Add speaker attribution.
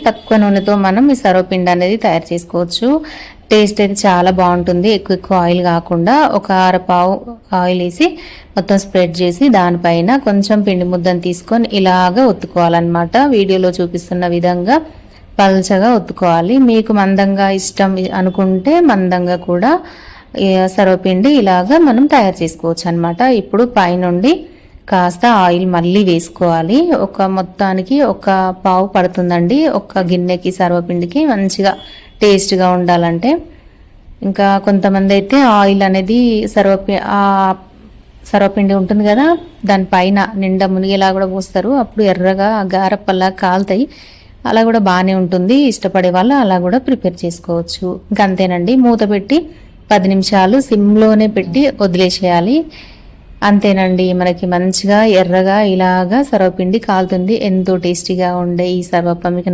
Speaker 1: తక్కువ నూనెతో మనం ఈ సర్వపిండి అనేది తయారు చేసుకోవచ్చు. టేస్ట్ అయితే చాలా బాగుంటుంది. ఎక్కువ ఆయిల్ కాకుండా ఒక అరపావు ఆయిల్ వేసి మొత్తం స్ప్రెడ్ చేసి దానిపైన కొంచెం పిండి ముద్దను తీసుకొని ఇలాగా ఒత్తుకోవాలన్నమాట. వీడియోలో చూపిస్తున్న విధంగా పల్చగా ఒత్తుకోవాలి. మీకు మందంగా ఇష్టం అనుకుంటే మందంగా కూడా సర్వపిండి ఇలాగా మనం తయారు చేసుకోవచ్చు అన్నమాట. ఇప్పుడు పైనుండి కాస్త ఆయిల్ మళ్ళీ వేసుకోవాలి. మొత్తానికి ఒక పావు పడుతుందండి ఒక గిన్నెకి సర్వపిండికి మంచిగా టేస్ట్గా ఉండాలంటే. ఇంకా కొంతమంది అయితే ఆయిల్ అనేది సర్వపిండి ఉంటుంది కదా దానిపైన నిండా మునిగేలా కూడా పోస్తారు. అప్పుడు ఎర్రగా గారప్పల్లా కాలుతాయి. అలా కూడా బాగానే ఉంటుంది. ఇష్టపడే వాళ్ళు అలా కూడా ప్రిపేర్ చేసుకోవచ్చు. ఇంకా అంతేనండి. మూత పెట్టి 10 నిమిషాలు సిమ్లోనే పెట్టి వదిలేసేయాలి. అంతేనండి. మనకి మంచిగా ఎర్రగా ఇలాగా సర్వపిండి కాలుతుంది. ఎంతో టేస్టీగా ఉండే ఈ సర్వప్ప మీకు